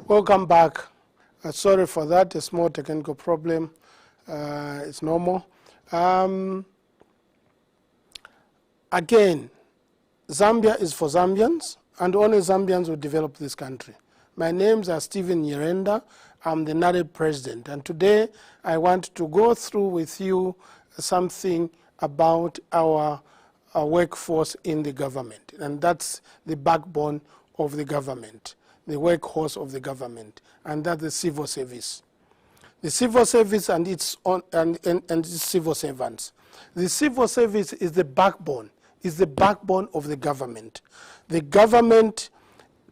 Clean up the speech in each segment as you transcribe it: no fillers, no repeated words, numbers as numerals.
Welcome back. Sorry for that, a small technical problem. It's normal. Again, Zambia is for Zambians, and only Zambians will develop this country. My names are Stephen Nyirenda. I'm the NAREP president, and today I want to go through with you something about our workforce in the government, and that's the backbone of the government, the workhorse of the government, and that's the civil service. The civil service and its civil servants. The civil service is the backbone of the government. The government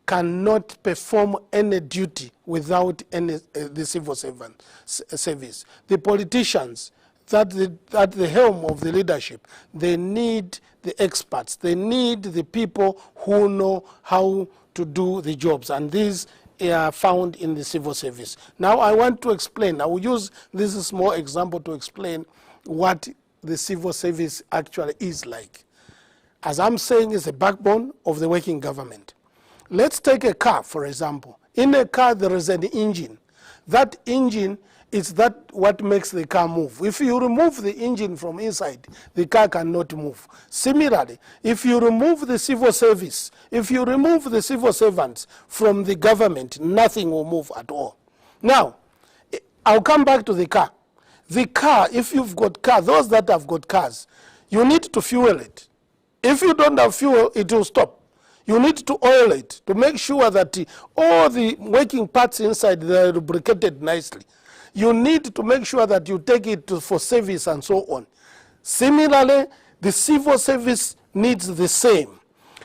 cannot perform any duty without the civil service. The politicians, at the helm of the leadership, they need the experts. They need the people who know how to do the jobs, and these are found in the civil service. Now I want to explain. I will use this small example to explain what the civil service actually is like. As I'm saying, it's the backbone of the working government. Let's take a car, for example. In a car, there is an engine. That engine is what makes the car move. If you remove the engine from inside, the car cannot move. Similarly, if you remove the civil service, if you remove the civil servants from the government, nothing will move at all. Now, I'll come back to the car. The car, if you've got car, those that have got cars, you need to fuel it. If you don't have fuel, it will stop. You need to oil it to make sure that all the working parts inside are lubricated nicely. You need to make sure that you take it for service and so on. Similarly, the civil service needs the same.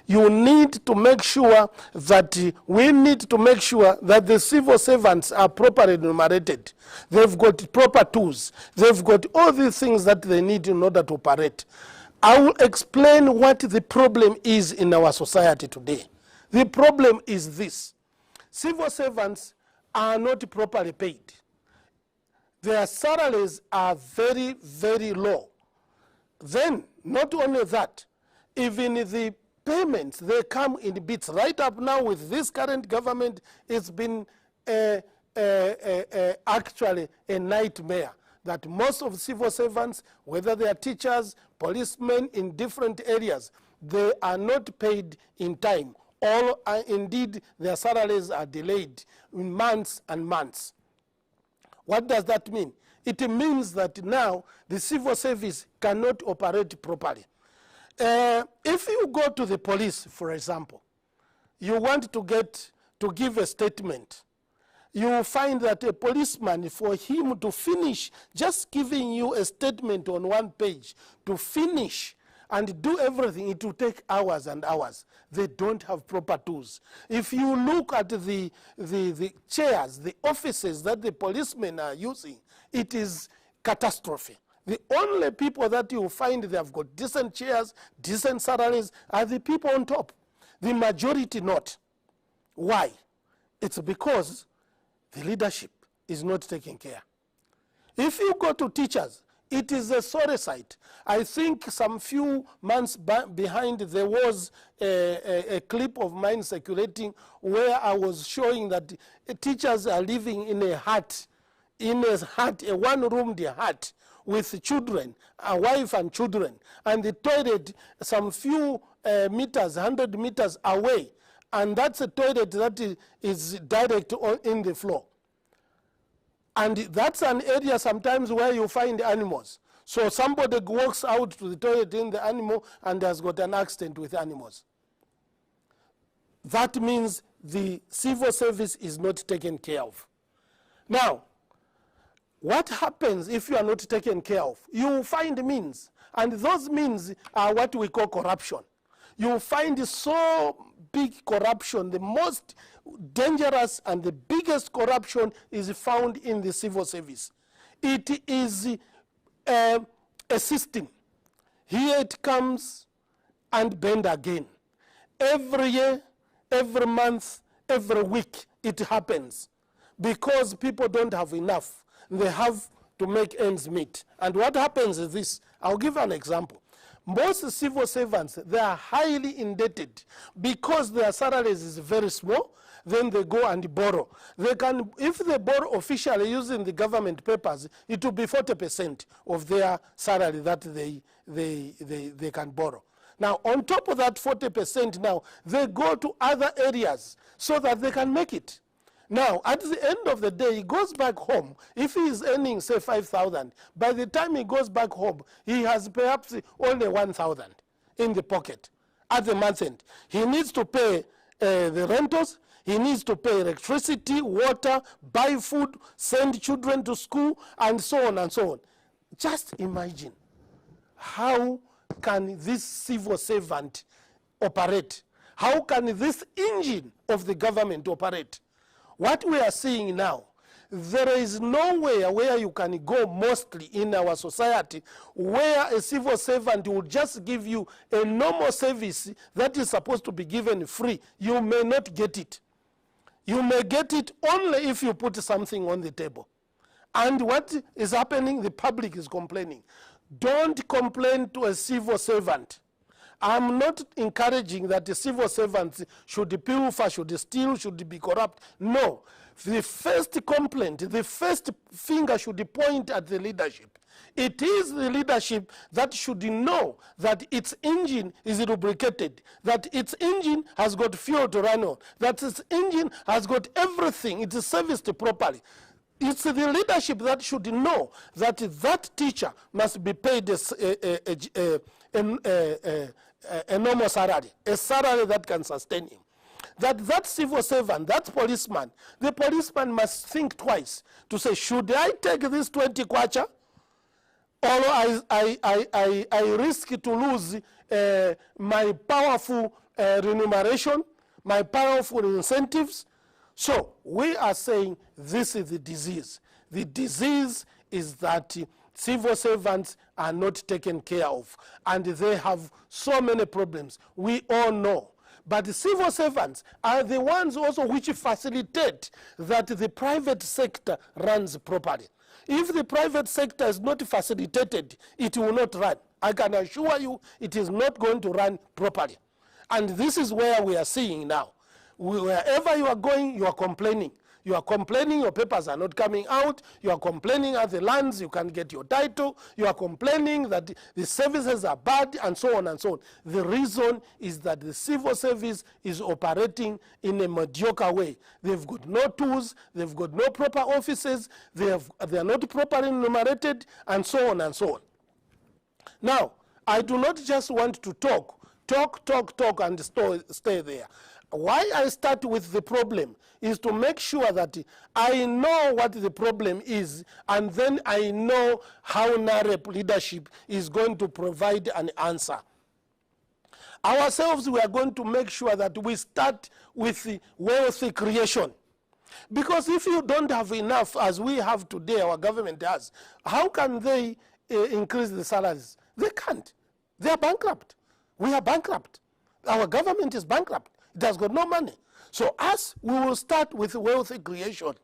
You need to make sure that we need to make sure that the civil servants are properly remunerated. They've got proper tools. They've got all the things that they need in order to operate. I will explain what the problem is in our society today. The problem is this. Civil servants are not properly paid. Their salaries are very, very low. Then, not only that, even the payments, they come in bits. Right up now with this current government, it's been actually a nightmare that most of civil servants, whether they are teachers, policemen in different areas, they are not paid in time. Or indeed, their salaries are delayed in months and months. What does that mean? It means that now the civil service cannot operate properly. If you go to the police, for example, you want to give a statement, you will find that a policeman, for him to finish just giving you a statement on one page, to finish and do everything, it will take hours and hours. They don't have proper tools. If you look at the chairs, the offices that the policemen are using, it is catastrophe. The only people that you find they have got decent chairs, decent salaries, are the people on top. The majority not. Why? It's because the leadership is not taking care. If you go to teachers, it is a sorry sight. I think some few months behind there was a clip of mine circulating where I was showing that teachers are living in a hut, a one-roomed hut with children, a wife and children, and the toilet some few meters, 100 meters away, and that's a toilet that is direct in the floor. And that's an area sometimes where you find animals. So somebody walks out to the toilet in the animal and has got an accident with animals. That means the civil service is not taken care of. Now, what happens if you are not taken care of? You will find means, and those means are what we call corruption. You will find so big corruption. The most dangerous and the biggest corruption is found in the civil service. It is a system. Here it comes and bend again. Every year, every month, every week it happens because people don't have enough. They have to make ends meet. And what happens is this. I'll give an example. Most civil servants, they are highly indebted because their salaries is very small then they go and borrow. They can, if they borrow officially using the government papers, it will be 40% of their salary that they can borrow. Now, on top of that 40% now, they go to other areas so that they can make it. Now, at the end of the day, he goes back home. If he is earning, say, 5,000, by the time he goes back home, he has perhaps only 1,000 in the pocket at the month end. He needs to pay the rentals, he needs to pay electricity, water, buy food, send children to school, and so on and so on. Just imagine, how can this civil servant operate? How can this engine of the government operate? What we are seeing now, there is nowhere where you can go mostly in our society where a civil servant will just give you a normal service that is supposed to be given free. You may not get it. You may get it only if you put something on the table. And what is happening? The public is complaining. Don't complain to a civil servant. I'm not encouraging that the civil servants should pilfer, should steal, should be corrupt. No. The first complaint, the first finger should point at the leadership. It is the leadership that should know that its engine is lubricated, that its engine has got fuel to run on, that its engine has got everything, it is serviced properly. It's the leadership that should know that that teacher must be paid a normal salary, a salary that can sustain him. That civil servant, that policeman, the policeman must think twice to say, should I take this 20 kwacha, or I risk to lose my powerful remuneration, my powerful incentives? So we are saying this is the disease. The disease is that civil servants are not taken care of, and they have so many problems. We all know. But the civil servants are the ones also which facilitate that the private sector runs properly. If the private sector is not facilitated, it will not run. I can assure you it is not going to run properly. And this is where we are seeing now. Wherever you are going, you are complaining. You are complaining your papers are not coming out. You are complaining at the lands you can't get your title. You are complaining that the services are bad, and so on and so on. The reason is that the civil service is operating in a mediocre way. They've got no tools. They've got no proper offices. They are not properly enumerated, and so on and so on. Now, I do not just want to talk, and stay there. Why I start with the problem is to make sure that I know what the problem is, and then I know how NAREP leadership is going to provide an answer. Ourselves, we are going to make sure that we start with wealth creation. Because if you don't have enough, as we have today, our government has, how can they increase the salaries? They can't. They are bankrupt. We are bankrupt. Our government is bankrupt. It has got no money. So us, we will start with wealth creation.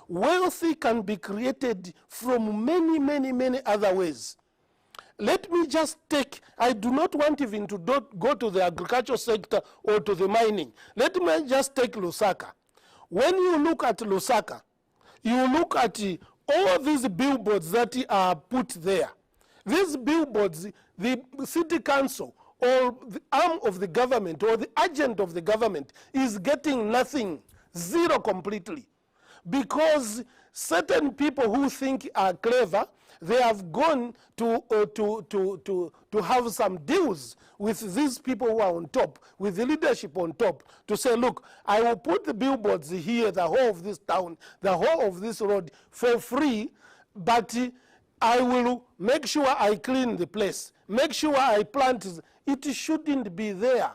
Wealth can be created from many, many, many other ways. Let me just take, I do not want even to go to the agricultural sector or to the mining. Let me just take Lusaka. When you look at Lusaka, you look at all these billboards that are put there. These billboards, the city council, or the arm of the government, or the agent of the government is getting nothing, zero completely. Because certain people who think are clever, they have gone to have some deals with these people who are on top, with the leadership on top, to say, look, I will put the billboards here, the whole of this town, the whole of this road for free, but I will make sure I clean the place, make sure I plant. It shouldn't be there.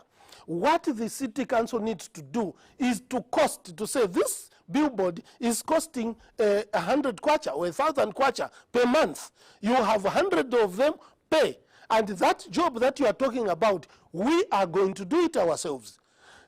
What the city council needs to do is to say this billboard is costing 100 kwacha or 1,000 kwacha per month. You have 100 of them, pay. And that job that you are talking about, we are going to do it ourselves.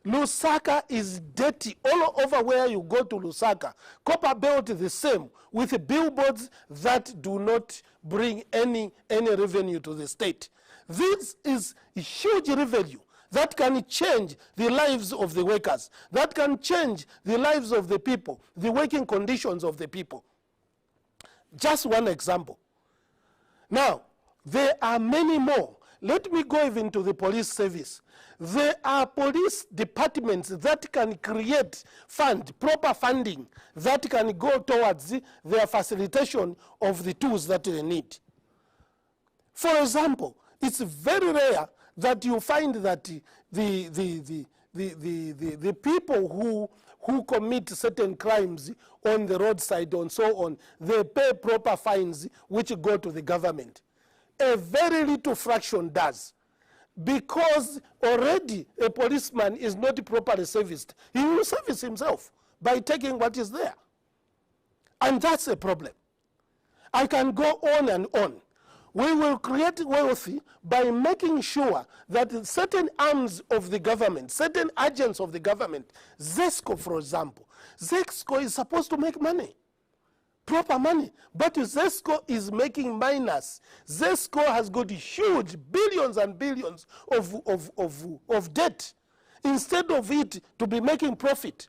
Lusaka is dirty all over where you go to Lusaka. Copper Belt is the same, with billboards that do not bring any revenue to the state. This is a huge revenue that can change the lives of the workers, that can change the lives of the people, the working conditions of the people. Just one example. Now, there are many more. Let me go even to the police service. There are police departments that can create proper funding that can go towards their facilitation of the tools that they need. For example, it's very rare that you find that the people who commit certain crimes on the roadside and so on, they pay proper fines which go to the government. A very little fraction does, because already a policeman is not properly serviced. He will service himself by taking what is there. And that's a problem. I can go on and on. We will create wealth by making sure that certain arms of the government, certain agents of the government, ZESCO for example, ZESCO is supposed to make money, proper money, but ZESCO is making minus. ZESCO has got huge billions and billions of debt. Instead of it to be making profit,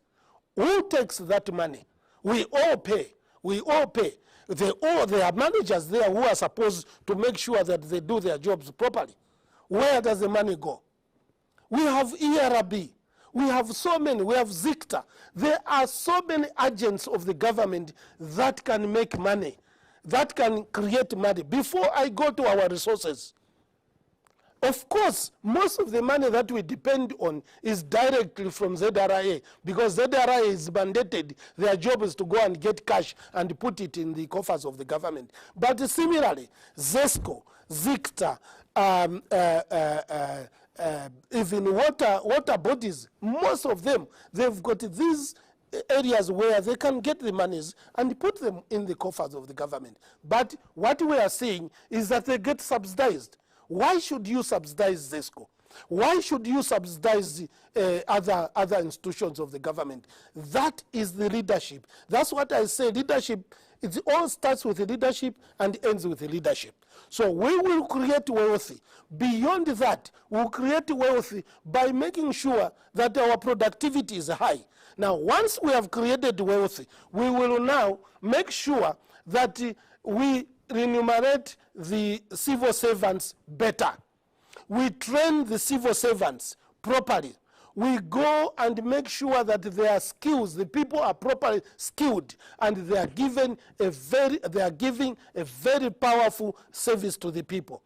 who takes that money? We all pay. We all pay. There are managers there who are supposed to make sure that they do their jobs properly. Where does the money go? We have ERB. We have so many. We have ZICTA. There are so many agents of the government that can make money, that can create money. Before I go to our resources, of course, most of the money that we depend on is directly from ZRA, because ZRA is mandated. Their job is to go and get cash and put it in the coffers of the government. But similarly, ZESCO, ZICTA, even water bodies, most of them, they've got these areas where they can get the monies and put them in the coffers of the government. But what we are seeing is that they get subsidized. Why should you subsidize ZESCO? Why should you subsidize other institutions of the government? That is the leadership. That's what I say. Leadership, it all starts with the leadership and ends with the leadership. So we will create wealth. Beyond that, we'll create wealth by making sure that our productivity is high. Now, once we have created wealth, we will now make sure that we remunerate the civil servants better. We train the civil servants properly. We go and make sure that their skills, the people are properly skilled, and they are giving a very powerful service to the people.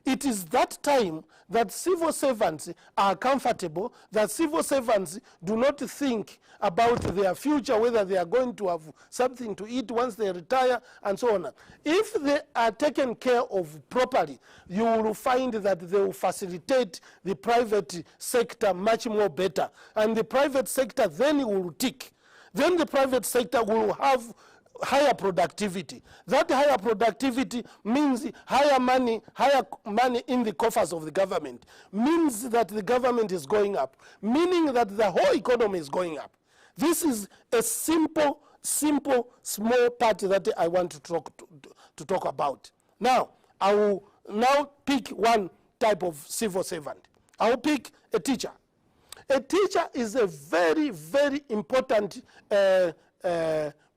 It is that time that civil servants are comfortable, that civil servants do not think about their future, whether they are going to have something to eat once they retire, and so on. If they are taken care of properly, you will find that they will facilitate the private sector much more better. And the private sector then will tick. Then the private sector will have higher productivity. That higher productivity means higher money in the coffers of the government, means that the government is going up, meaning that the whole economy is going up. This is a simple, small part that I want to talk about. Now, I will now pick one type of civil servant. I will pick a teacher. A teacher is a very, very important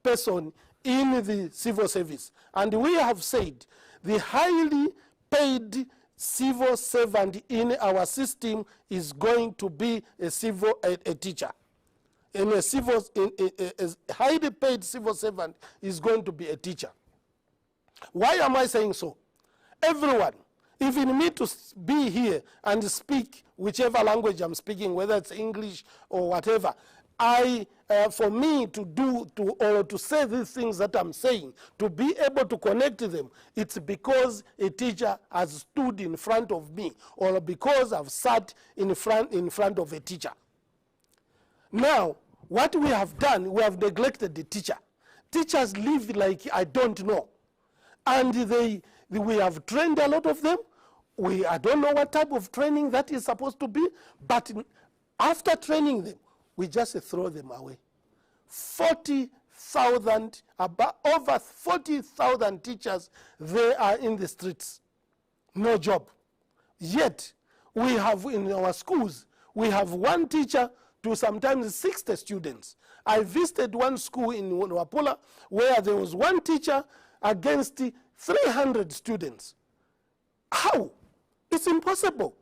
person in the civil service. And we have said the highly paid civil servant in our system is going to be a teacher. A highly paid civil servant is going to be a teacher. Why am I saying so? Everyone, even me to be here and speak whichever language I'm speaking, whether it's English or whatever, for me to say these things that I'm saying, to be able to connect to them, it's because a teacher has stood in front of me, or because I've sat in front of a teacher. Now, what we have done, we have neglected the teacher. Teachers live like I don't know. And we have trained a lot of them. I don't know what type of training that is supposed to be, but after training them, we just throw them away. 40,000, over 40,000 teachers, they are in the streets. No job. Yet, we have in our schools, we have one teacher to sometimes 60 students. I visited one school in Wapula where there was one teacher against 300 students. How? It's impossible.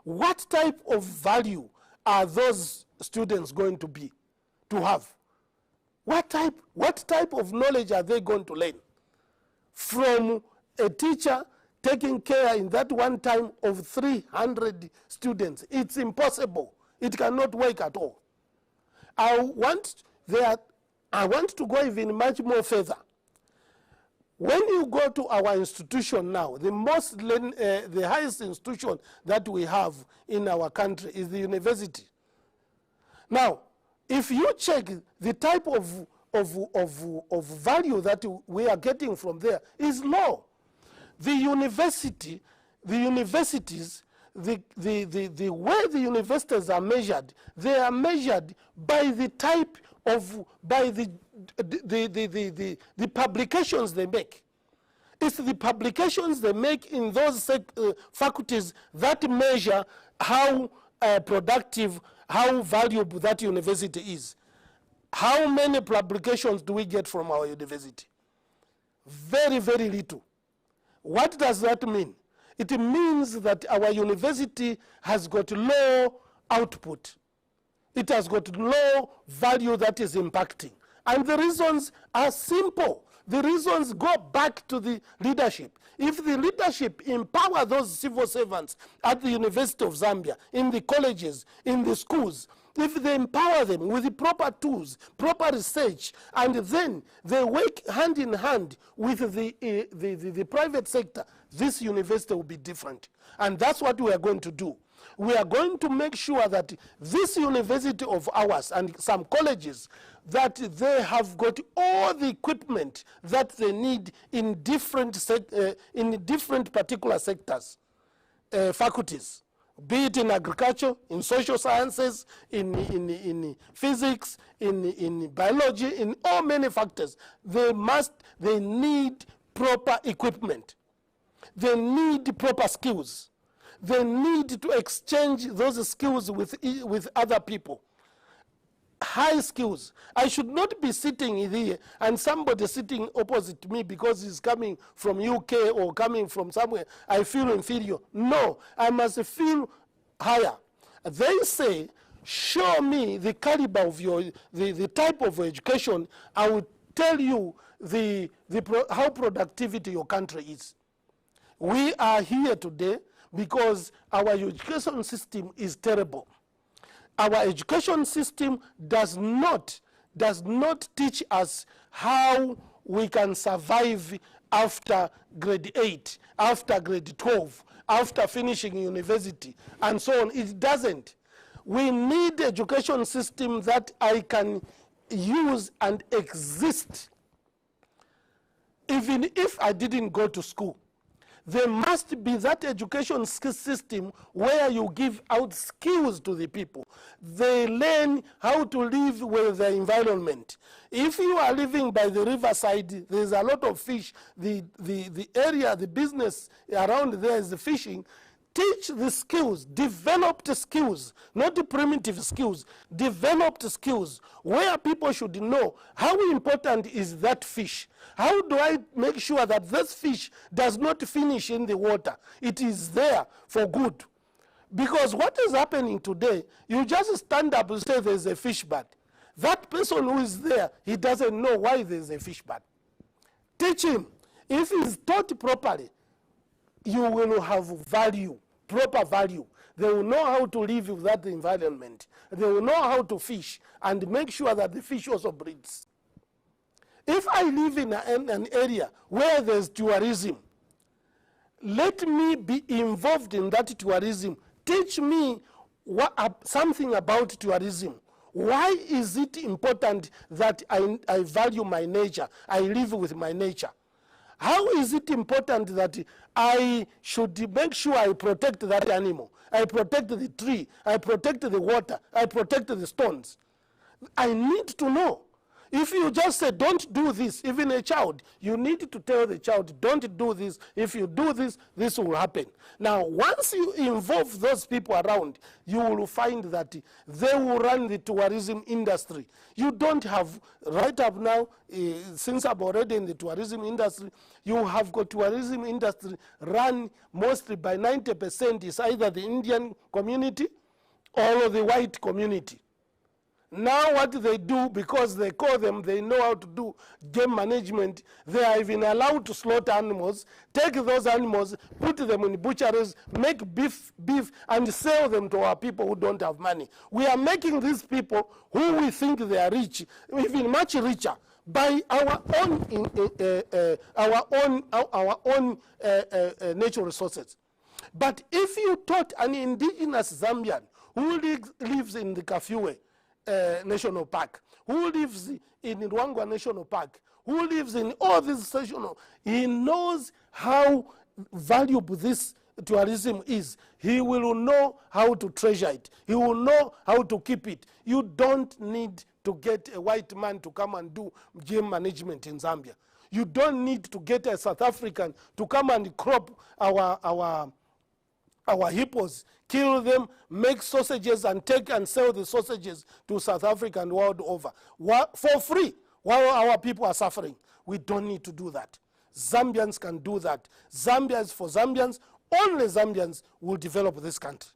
What type of value are those students going to have? What type of knowledge are they going to learn from a teacher taking care in that one time of 300 students? It's impossible. It cannot work at all. I want to go even much more further. When you go to our institution now, the highest institution that we have in our country is the university. Now, if you check the type of value that we are getting from there is low. The universities, the way the universities are measured, they are measured by the type of, by the publications they make. It's the publications they make in those faculties that measure how productive, how valuable that university is. How many publications do we get from our university? Very, very little. What does that mean? It means that our university has got low output. It has got low value that is impacting. And the reasons are simple. The reasons go back to the leadership. If the leadership empower those civil servants at the University of Zambia, in the colleges, in the schools, if they empower them with the proper tools, proper research, and then they work hand in hand with the private sector, this university will be different. And that's what we are going to do. We are going to make sure that this university of ours and some colleges, that they have got all the equipment that they need in different particular sectors, faculties, be it in agriculture, in social sciences, in physics, in biology, in all many factors. They need proper equipment. They need proper skills. They need to exchange those skills with other people. High skills. I should not be sitting here and somebody sitting opposite me because he's coming from UK or coming from somewhere, I feel inferior. No, I must feel higher. They say, show me the caliber of the type of education, I will tell you how productivity your country is. We are here today because our education system is terrible. Our education system does not teach us how we can survive after grade 8, after grade 12, after finishing university, and so on. It doesn't. We need education system that I can use and exist even if I didn't go to school. There must be that education system where you give out skills to the people. They learn how to live with the environment. If you are living by the riverside, there's a lot of fish. The area, the business around there is the fishing. Teach the skills, developed skills, not the primitive skills, developed skills, where people should know how important is that fish. How do I make sure that this fish does not finish in the water? It is there for good. Because what is happening today, you just stand up and say there's a fish bad. That person who is there, he doesn't know why there's a fish bad. Teach him. If he's taught properly, you will have value, proper value. They will know how to live with that environment. They will know how to fish and make sure that the fish also breeds. If I live in an area where there's tourism, let me be involved in that tourism. Teach me something about tourism. Why is it important that I value my nature, I live with my nature? How is it important that I should make sure I protect that animal? I protect the tree, I protect the water, I protect the stones. I need to know. If you just say, don't do this, even a child, you need to tell the child, don't do this. If you do this, this will happen. Now, once you involve those people around, you will find that they will run the tourism industry. You don't have, right up now, since I'm already in the tourism industry, you have got tourism industry run mostly by 90% is either the Indian community or the white community. Now what they do, because they call them, they know how to do game management, they are even allowed to slaughter animals, take those animals, put them in butcheries, make beef, and sell them to our people who don't have money. We are making these people who we think they are rich, even much richer, by our own natural resources. But if you taught an indigenous Zambian who lives in the Kafue National Park, who lives in Ruangwa National Park, who lives in all these national, he knows how valuable this tourism is. He will know how to treasure it. He will know how to keep it. You don't need to get a white man to come and do game management in Zambia. You don't need to get a South African to come and crop our hippos, kill them, make sausages, and take and sell the sausages to South Africa and world over for free while our people are suffering. We don't need to do that. Zambians can do that. Zambia is for Zambians. Only Zambians will develop this country.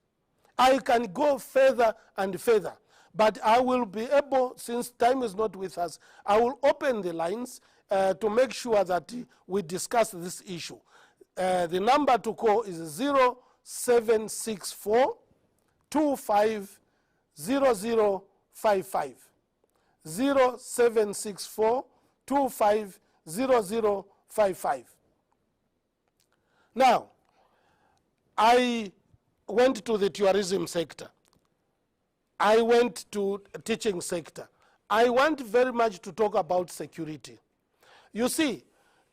I can go further and further, but I will be able, since time is not with us, I will open the lines to make sure that we discuss this issue. The number to call is 0764 250055. 0764 250055. Now, I went to the tourism sector. I went to teaching sector. I want very much to talk about security. You see,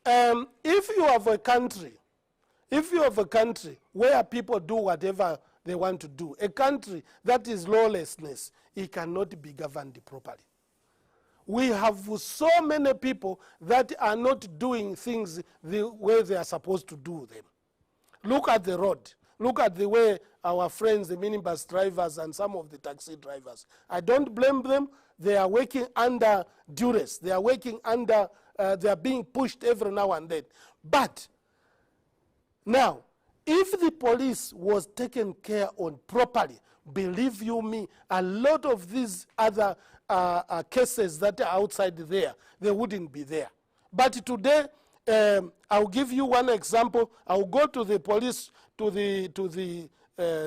if you have a country where people do whatever they want to do, a country that is lawlessness, it cannot be governed properly. We have so many people that are not doing things the way they are supposed to do them. Look at the road. Look at the way our friends, the minibus drivers and some of the taxi drivers. I don't blame them. They are working under duress. They are working under, they are being pushed every now and then. But now, if the police was taken care of properly, believe you me, a lot of these other cases that are outside there, they wouldn't be there. But today, I'll give you one example. I'll go to the police, to the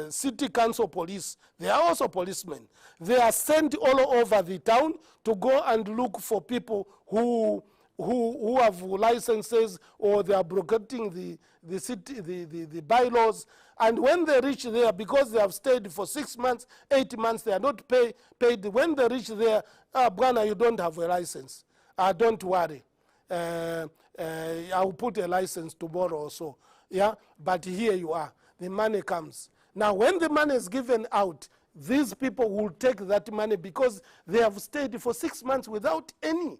city council police. They are also policemen. They are sent all over the town to go and look for people who have licenses, or they are brogating the city, the bylaws. And when they reach there, because they have stayed for 6 months, 8 months, they are not paid. When they reach there, Bwana, you don't have a license. Don't worry. I'll put a license tomorrow or so. Yeah, but here you are. The money comes. Now, when the money is given out, these people will take that money because they have stayed for 6 months without any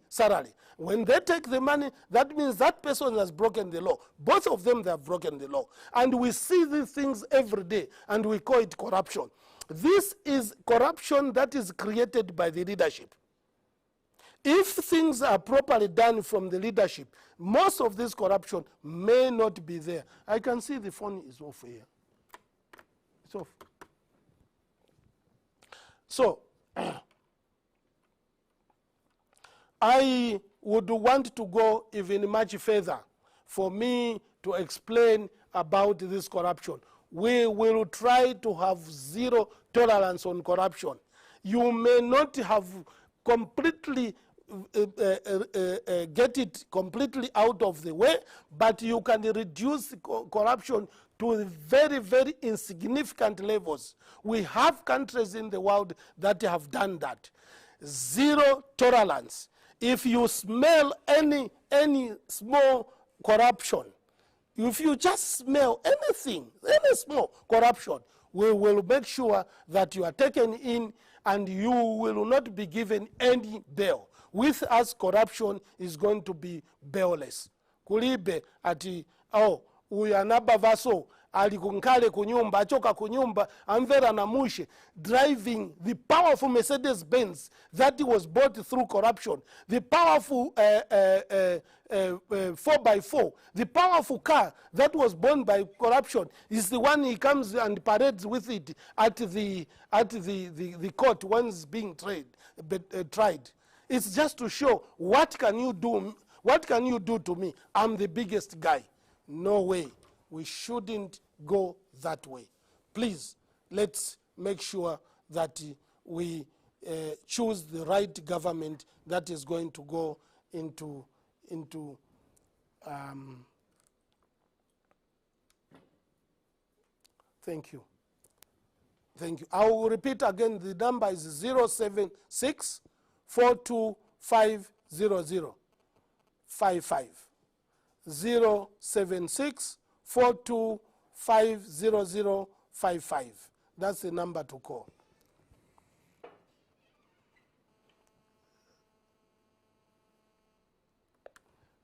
salary. When they take the money, that means that person has broken the law. Both of them, they have broken the law. And we see these things every day, and we call it corruption. This is corruption that is created by the leadership. If things are properly done from the leadership, most of this corruption may not be there. I can see the phone is off here. It's off. So, I would want to go even much further for me to explain about this corruption. We will try to have zero tolerance on corruption. You may not have completely get it completely out of the way, but you can reduce corruption to very, very insignificant levels. We have countries in the world that have done that. Zero tolerance. If you smell any small corruption, if you just smell anything, any small corruption, we will make sure that you are taken in and you will not be given any bail. With us, corruption is going to be bailless. Kulibe ati, oh, uyanaba vaso, alikunkale kunyumba, achoka kunyumba, amvera na mushe, driving the powerful Mercedes-Benz that was bought through corruption, the powerful 4x4, the powerful car that was bought by corruption is the one he comes and parades with it at the court once being tried. It's just to show, what can you do? What can you do to me? I'm the biggest guy. No way. We shouldn't go that way. Please, let's make sure that we choose the right government that is going to go into thank you. Thank you. I will repeat again, the number is 076 425 0055. 076 425 0055. That's the number to call.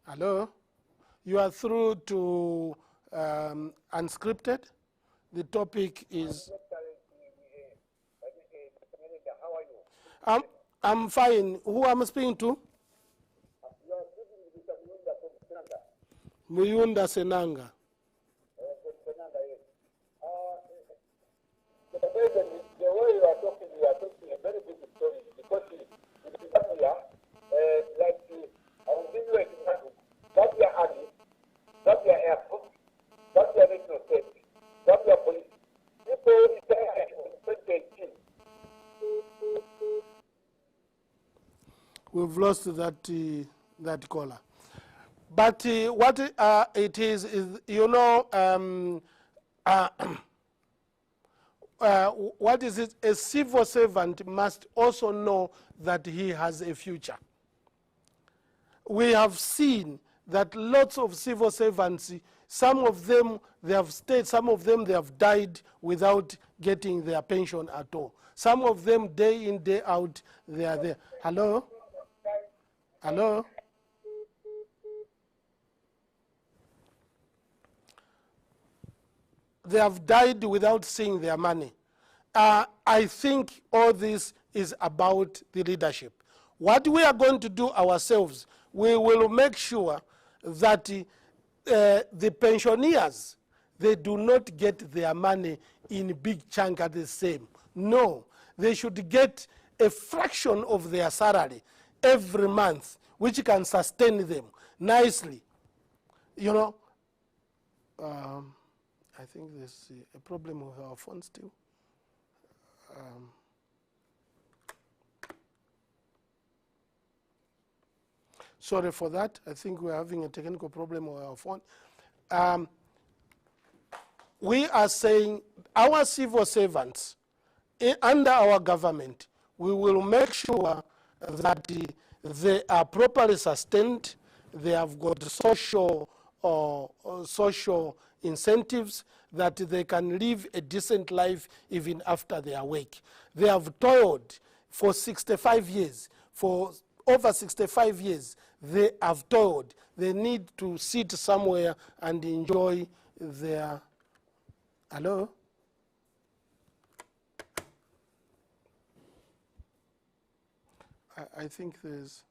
Hello? You are through to Unscripted. The topic is... How are you? I'm fine. Who am I speaking to? You are speaking with Nyirenda Senanga. The way you are talking a very big story, because it is familiar, like I will give you an example. That's your army, that's your air force, that's your national safety, that's your police. People retire in 2018. We've lost that caller. But what it is, you know, what is it? A civil servant must also know that he has a future. We have seen that lots of civil servants, some of them they have stayed, some of them they have died without getting their pension at all. Some of them day in, day out, they are there. Hello? Hello? They have died without seeing their money. I think all this is about the leadership. What we are going to do ourselves, we will make sure that the pensioners, they do not get their money in big chunk at the same. No, they should get a fraction of their salary every month, which can sustain them nicely. You know, I think there's a problem with our phone still. Sorry for that. I think we're having a technical problem with our phone. We are saying our civil servants, under our government, we will make sure that they are properly sustained, they have got social incentives, that they can live a decent life even after their work. They have toiled for 65 years. For over 65 years, they have toiled. They need to sit somewhere and enjoy their... Hello? I think there's...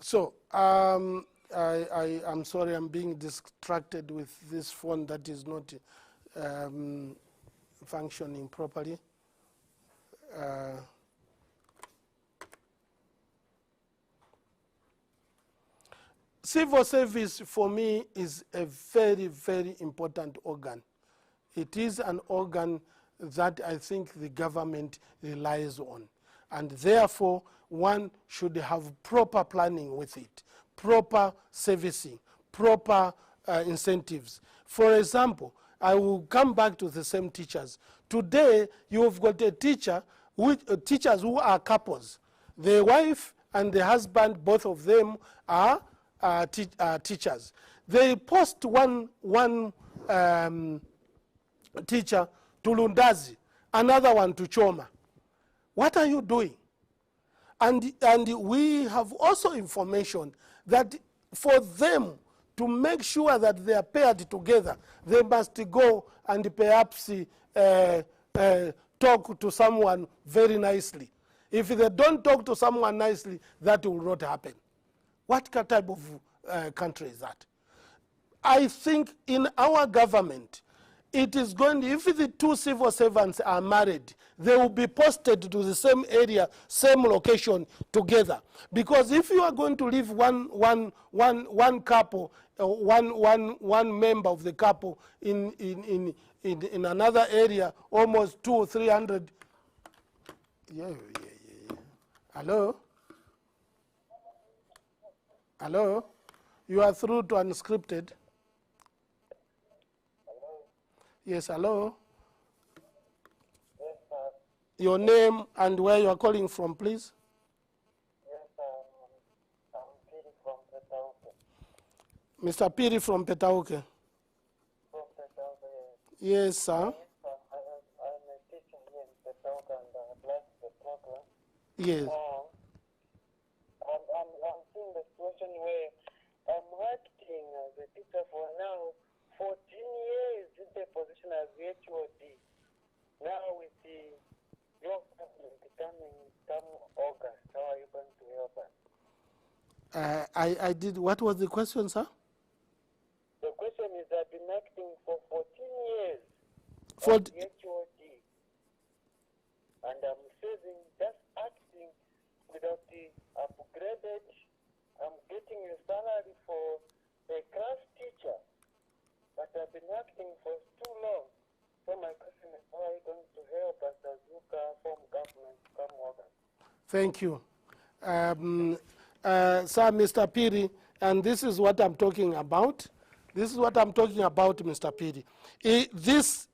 So, I'm sorry, I'm being distracted with this phone that is not functioning properly. Civil service for me is a very, very important organ. It is an organ that I think the government relies on. And therefore, one should have proper planning with it, proper servicing, proper incentives. For example, I will come back to the same teachers. Today, you have got a teacher, teachers who are couples. The wife and the husband, both of them are teachers. They post one teacher to Lundazi, another one to Choma. What are you doing? And we have also information that for them to make sure that they are paired together, they must go and perhaps talk to someone very nicely. If they don't talk to someone nicely, that will not happen. What type of country is that? I think in our government, it is going to, if the two civil servants are married, they will be posted to the same area, same location together. Because if you are going to leave one couple, one member of the couple in another area, almost 200 or 300. Yeah. Hello? Hello? You are through to Unscripted. Yes, hello? Yes, sir. Your name and where you are calling from, please? Yes, I'm Piri from Petauke. Mr. Piri from Petauke. From Petauke, Yes, sir. yes, sir. I'm a teacher here in Petauke and I like the program. Yes. I'm seeing the situation where I'm acting as a teacher for now 14 years in the position as HOD. Now with your government coming come August, how are you going to help us? I did, what was the question, sir? The question is I've been acting for 14 years For as HOD. And I'm saving, just acting without the upgraded. I'm getting a salary for a class teacher. But I've been acting for too long. So my question is, how are you going to help us as you form government come August? Thank you. Sir, Mr. Piri, and this is what I'm talking about. This is what I'm talking about, Mr. Piri. If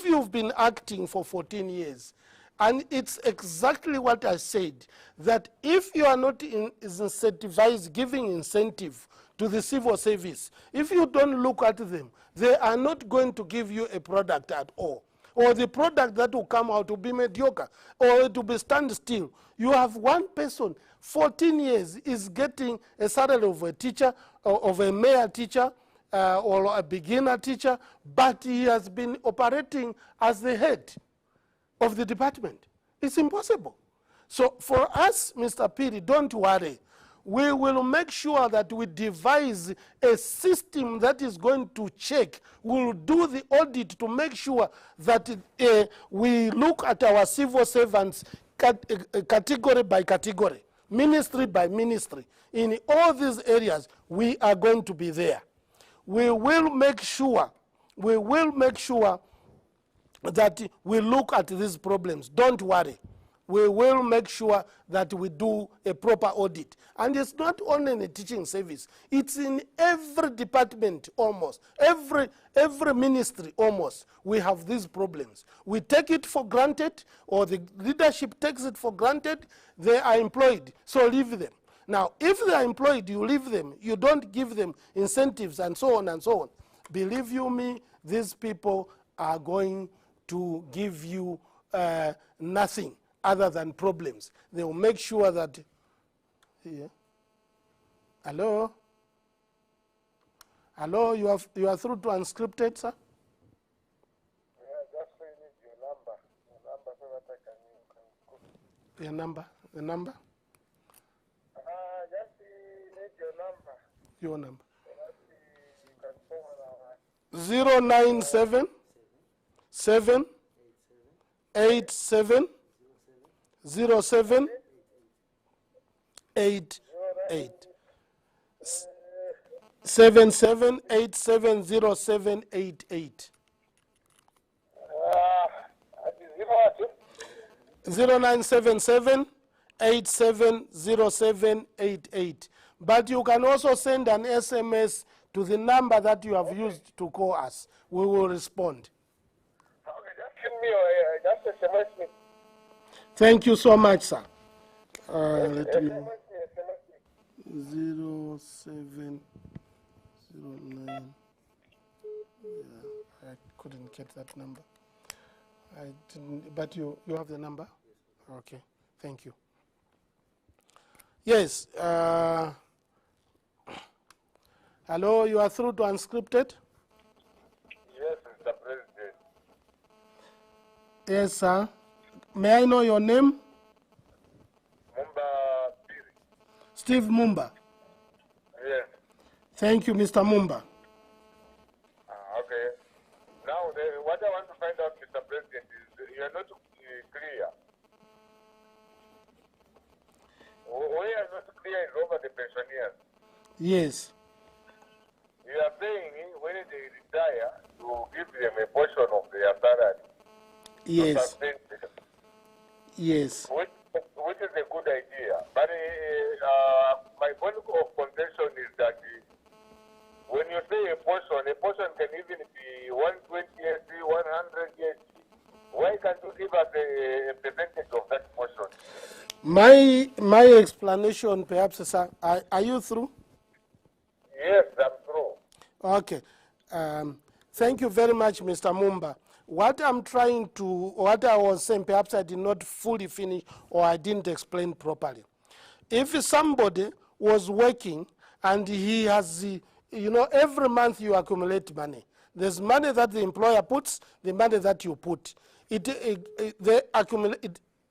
you've been acting for 14 years, and it's exactly what I said, that if you are not incentivized, giving incentive to the civil service, if you don't look at them, they are not going to give you a product at all. Or the product that will come out will be mediocre, or it will be standstill. You have one person, 14 years, is getting a salary of a teacher, or of a male teacher, or a beginner teacher, but he has been operating as the head of the department. It's impossible. So for us, Mr. Piri, don't worry. We will make sure that we devise a system that is going to check. We'll do the audit to make sure that we look at our civil servants category by category, ministry by ministry. In all these areas, we are going to be there. We will make sure that we look at these problems. Don't worry. We will make sure that we do a proper audit. And it's not only in the teaching service. It's in every department almost. Every ministry almost. We have these problems. We take it for granted, or the leadership takes it for granted. They are employed, so leave them. Now, if they are employed, you leave them. You don't give them incentives and so on and so on. Believe you me, these people are going to give you nothing other than problems. They will make sure that, yeah. Hello? Hello, you are through to Unscripted, sir? Yeah, just need your number. Your number so that I can cook. Your number? The number? Just need your number. Your number. So that you can forward our 097 7 87 07 88 77870788 0977 870788. But you can also send an SMS to the number that you have used to call us. We will respond. Okay, just give me just SMS me. Thank you so much, sir. Let me SMS me. 07 09. Yeah, I couldn't get that number. I didn't, but you have the number? Yes. Okay, thank you. Yes. Hello, you are through to Unscripted? Yes, Mr. President. Yes, sir. May I know your name? Mumba Piri. Steve Mumba. Yes. Thank you, Mr. Mumba. Okay. Now, what I want to find out, Mr. President, is you are not clear. We are not clear is over the pensioners. Yes. You are saying when they retire, you give them a portion of their salary. Yes. To sustain them. Yes. Which is a good idea. But my point of contention is that when you say a portion can even be 120 years, 100 years. Why can't you give us a percentage of that portion? My explanation, perhaps, sir, are you through? Yes, I'm through. Okay. Thank you very much, Mr. Mumba. What I was saying, perhaps I did not fully finish or I didn't explain properly. If somebody was working and he has, every month you accumulate money. There's money that the employer puts, the money that you put. It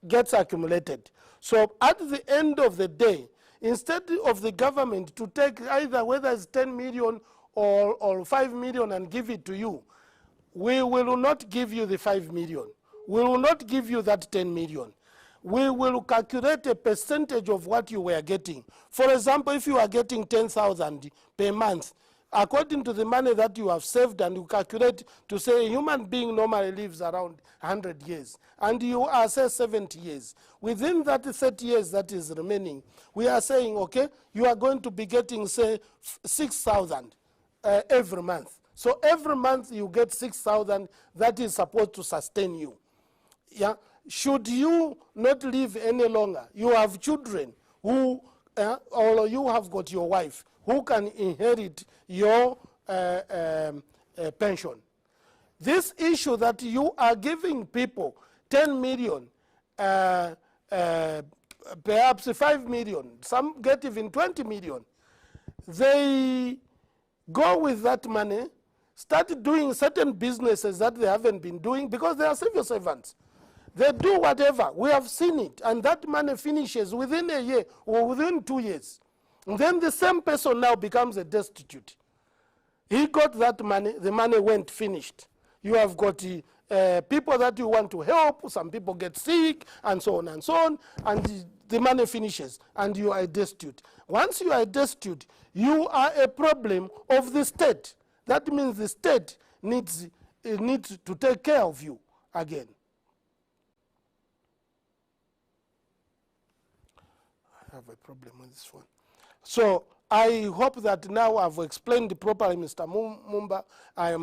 gets accumulated. So at the end of the day, instead of the government to take either whether it's 10 million or 5 million and give it to you, we will not give you the 5 million. We will not give you that 10 million. We will calculate a percentage of what you were getting. For example, if you are getting 10,000 per month, according to the money that you have saved, and you calculate to say a human being normally lives around 100 years, and you are, say, 70 years. Within that 30 years that is remaining, we are saying, okay, you are going to be getting, say, 6,000 every month. So every month you get 6,000 that is supposed to sustain you. Yeah. Should you not live any longer, you have children who, or you have got your wife who can inherit your pension. This issue that you are giving people 10 million, perhaps 5 million, some get even 20 million, they go with that money, start doing certain businesses that they haven't been doing because they are civil servants. They do whatever. We have seen it. And that money finishes within a year or within 2 years. And then the same person now becomes a destitute. He got that money. The money went finished. You have got people that you want to help. Some people get sick and so on and so on. And the money finishes and you are destitute. Once you are destitute, you are a problem of the state. That means the state needs to take care of you again. I have a problem with this one. So I hope that now I've explained properly, Mr. Mumba. I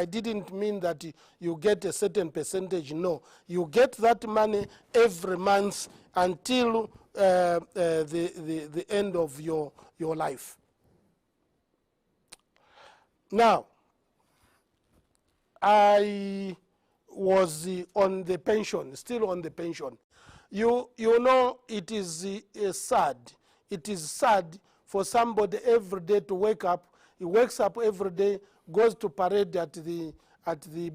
didn't mean that you get a certain percentage. No, you get that money every month until the end of your life. Now, I was on the pension, still on the pension. You know, it is sad. It is sad for somebody every day to wake up. He wakes up every day, goes to parade at the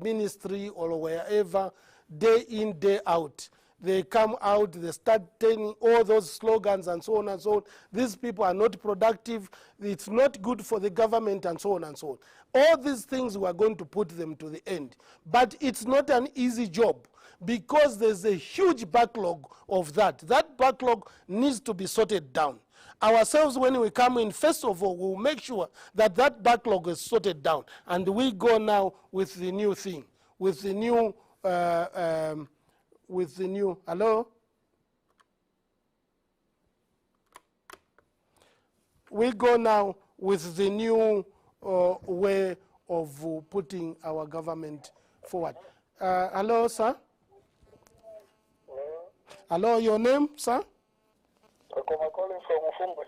ministry or wherever, day in, day out. They come out, they start telling all those slogans and so on and so on. These people are not productive. It's not good for the government and so on and so on. All these things we are going to put them to the end. But it's not an easy job because there's a huge backlog of that. That backlog needs to be sorted down. Ourselves, when we come in, first of all, we'll make sure that that backlog is sorted down. And we go now with the new thing, with the new, hello? We go now with the new way of putting our government forward. Hello, sir? Hello, your name, sir? I'm calling from Mufumbre.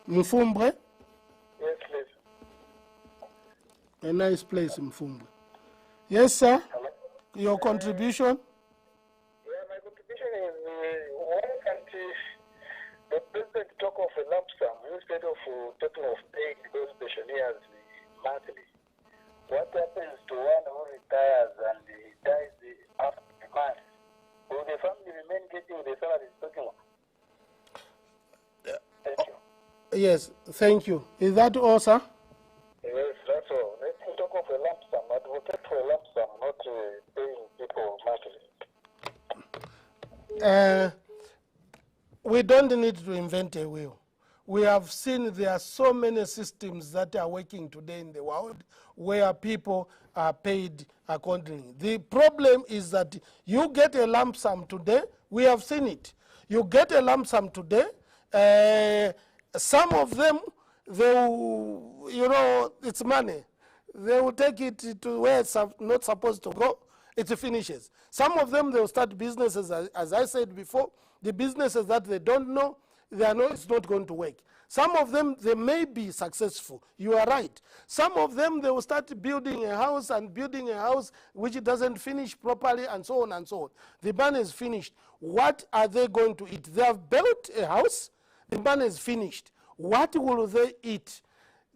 Mufumbre? Yes, please. A nice place in Mfumbu. Yes, sir. Hello? Your contribution? Yeah, my contribution is why can't the president talk of a lump sum instead of talking of paying those pensioners monthly? What happens to one who retires and he dies after a month? Will the family remain getting the salary he's talking of? Thank you. Yes, thank you. Is that all, sir? Yes, that's all. Let's talk of a lump sum. Advocate for a lump sum, not paying people monthly. We don't need to invent a wheel. We have seen there are so many systems that are working today in the world where people are paid accordingly. The problem is that you get a lump sum today. We have seen it. You get a lump sum today. Some of them, they will, you know, it's money. They will take it to where it's not supposed to go. It finishes. Some of them, they will start businesses, as I said before, the businesses that they don't know, they know it's not going to work. Some of them, they may be successful. You are right. Some of them, they will start building a house and building a house which doesn't finish properly and so on and so on. The man is finished. What are they going to eat? They have built a house. The man is finished. What will they eat?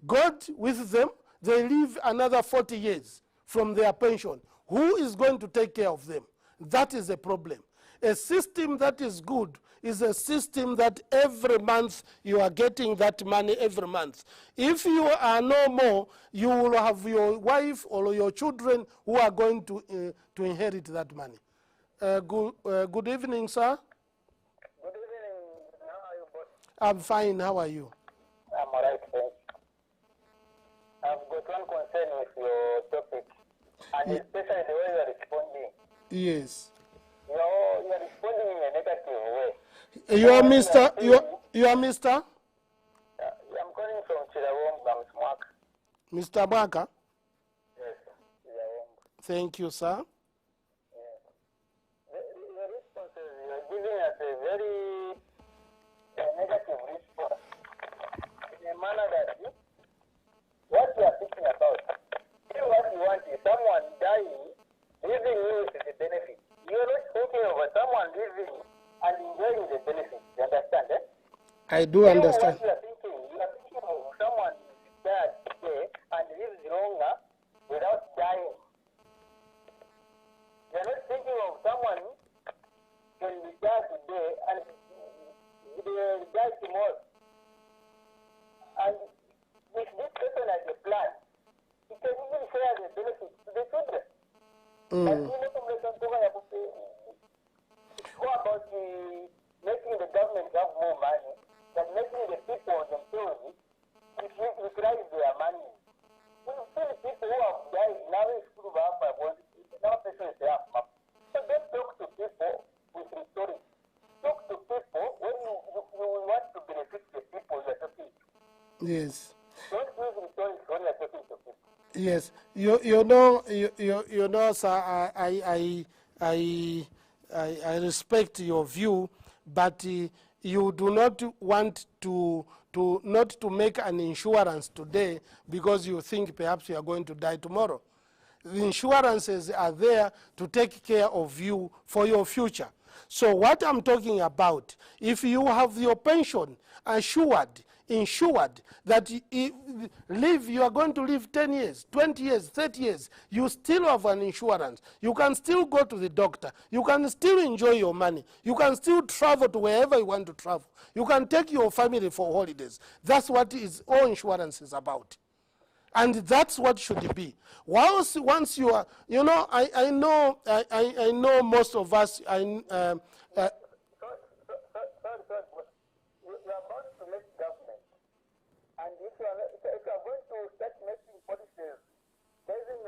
God with them, they live another 40 years from their pension. Who is going to take care of them? That is a problem. A system that is good is a system that every month you are getting that money every month. If you are no more, you will have your wife or your children who are going to inherit that money. Good evening, sir. Good evening. How are you both? I'm fine. How are you? I'm all right, thanks. I've got one concern with your topic, and especially the way you are responding. Yes. You are responding in a negative way. You are Mr. You are Mr. I'm calling from Chilawong, Bamsmark. Mr. Baka. Yes, Chilawong. Thank you, sir. Yeah. The responses you are giving us a very negative response in a manner that what you are thinking about. What you want is someone dying, leaving you with the benefit. You are not thinking of someone living and enjoying the benefit. You understand, eh? I do understand. What you are thinking of someone died today and lives longer without dying. You are not thinking of someone can be died today and they will die tomorrow. And if this person has a plan, he can even share the benefits to the children. But you know, it's more about making the government have more money than making the people themselves utilize their money. We see people who have died now in school now patients have money. So don't talk to people with rhetoric. Talk to people when you want to benefit the people you are talking to. Yes. Don't use rhetoric when you are talking to people. Yes, you know, sir. I respect your view, but you do not want to not to make an insurance today because you think perhaps you are going to die tomorrow. The insurances are there to take care of you for your future. So what I'm talking about, if you have your pension insured that you are going to live 10 years, 20 years, 30 years, you still have an insurance. You can still go to the doctor. You can still enjoy your money. You can still travel to wherever you want to travel. You can take your family for holidays. That's what all insurance is about. And that's what should it be. Once you are, you know, I know most of us, Sorry, you are about to make government, and if you are going to start making policies based on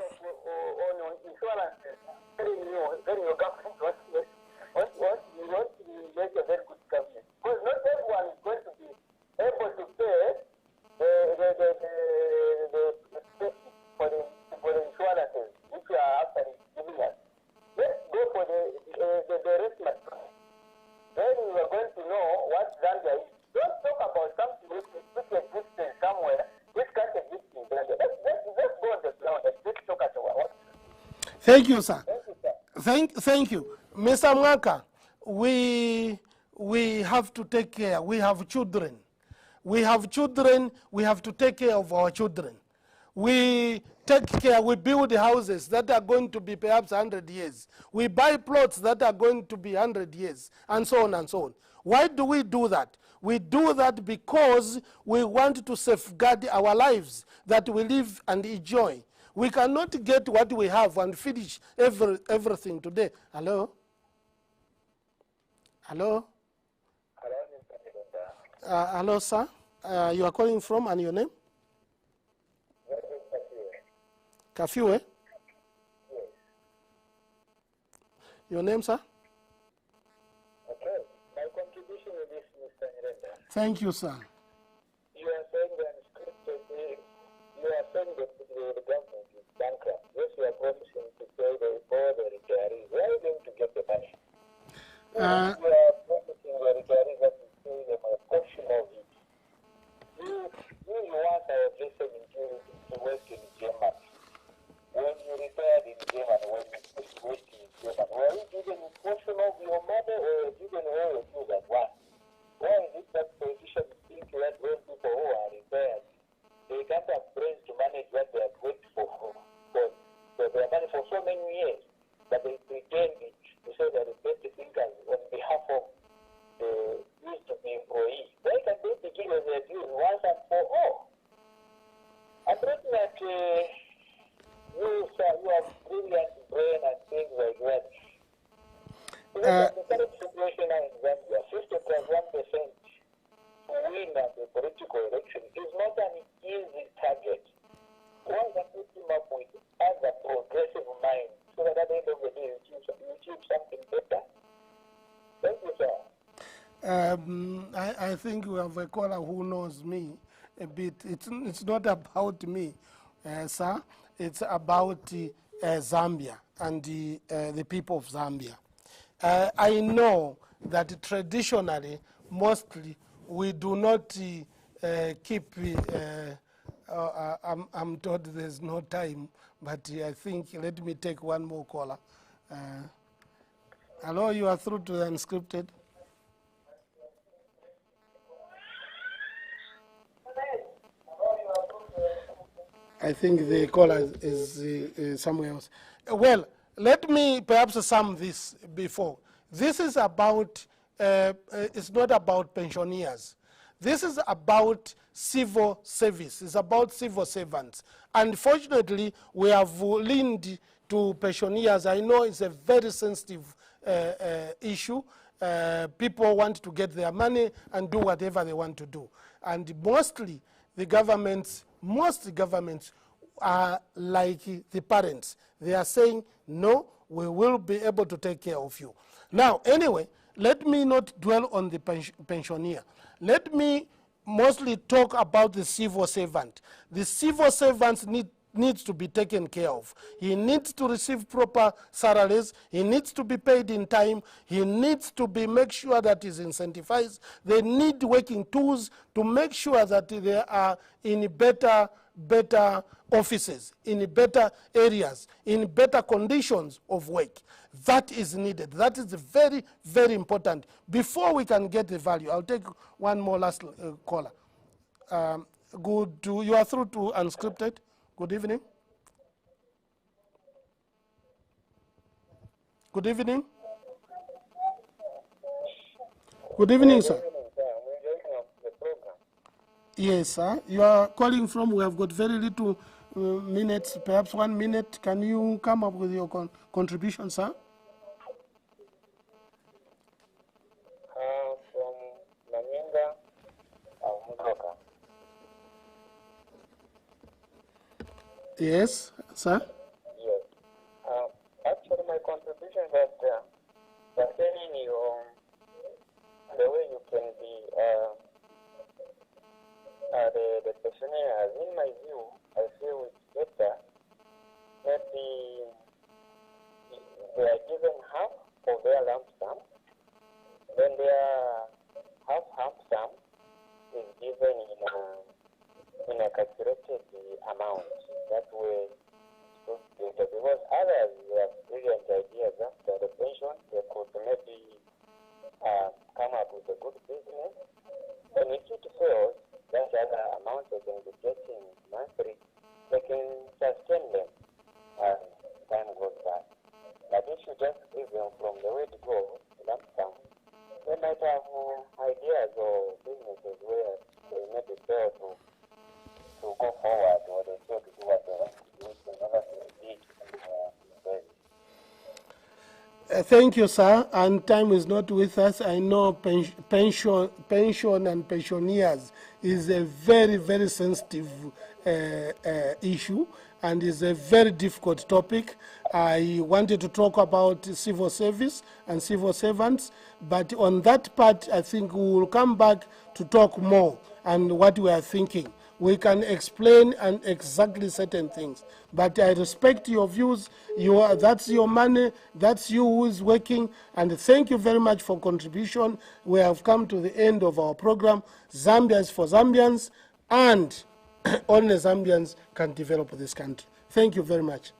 insurances, telling your government what you want to make a very good government. Because not everyone is going to be able to pay for the insurances which you are actually giving us. Let's go for the rest matter. Thank you, sir. Thank you, sir. Thank you. Mr. Mwaka, we have to take care. We have children. We have children. We have to take care of our children. We take care. We build houses that are going to be perhaps 100 years. We buy plots that are going to be 100 years, and so on and so on. Why do we do that? We do that because we want to safeguard our lives that we live and enjoy. We cannot get what we have and finish everything today. Hello? Hello? Hello, Mr. Nyirenda. Hello, sir. You are calling from, and your name? Kafiwe? Yes. Your name, sir? Okay. My contribution to this, Mr. Nyirenda. Thank you, sir. You are saying the unscripted is, you are saying that the government is bankrupt. Yes, you are promising to pay all the retirees. Where are you going to get the money? You are promising the retirees that you pay them a portion of it. You once I was listening to work in Germany. When you retired in Germany, when you worked in Germany, were you given a portion of your mother or given all of you at once? Why is it that politicians think that when people who are retired, they can't have brains to manage what they have worked for their money for so many years, but they pretend to say that the best thinkers on behalf of the used to be employees. Why can't they begin with their dues once and for all? I'm looking at you, sir, you have brilliant brain and things like that. The current situation now in Zambia, 50.1% to win at the political election is not an easy target. Why don't we team up with other progressive minds so that at the end of the day you achieve something better? Thank you, sir. I think we have a caller who knows me a bit. It's not about me, sir. It's about Zambia and the people of Zambia. I know that traditionally, mostly, we do not keep, I'm told there's no time, but I think, let me take one more caller. Hello, you are through to the Unscripted. I think the caller is somewhere else. Well, let me perhaps sum this before. This is about, it's not about pensioners. This is about civil service. It's about civil servants. Unfortunately, we have leaned to pensioners. I know it's a very sensitive issue. People want to get their money and do whatever they want to do. And mostly, the governments, most governments are like the parents. They are saying, no, we will be able to take care of you. Now, anyway, let me not dwell on the pensioner. Let me mostly talk about the civil servant. The civil servants needs to be taken care of. He needs to receive proper salaries. He needs to be paid in time. He needs to be make sure that he's incentivized. They need working tools to make sure that they are in better offices, in better areas, in better conditions of work. That is needed. That is very, very important. Before we can get the value, I'll take one more last caller. You are through to Unscripted. Good evening. Good evening. Good evening, sir. Yes, sir. You are calling from, we have got very little minutes, perhaps 1 minute. Can you come up with your contribution, sir? From Nyirenda, Mudoka. Yes, sir. Yes. Actually, my contribution is that pertaining the way you can be the pensioners, in my view, I feel it's better that they are given half of their lump sum, then their half sum is given in a calculated amount. That way, because others areas or businesses where they maybe fail to go forward or they fail to do what they want to do in order to engage in Thank you, sir. And time is not with us. I know pension and pensioners is a very, very sensitive issue and is a very difficult topic. I wanted to talk about civil service and civil servants, but on that part, I think we will come back to talk more and what we are thinking. We can explain and exactly certain things. But I respect your views. That's your money. That's you who is working. And thank you very much for contribution. We have come to the end of our program. Zambia is for Zambians, and only Zambians can develop this country. Thank you very much.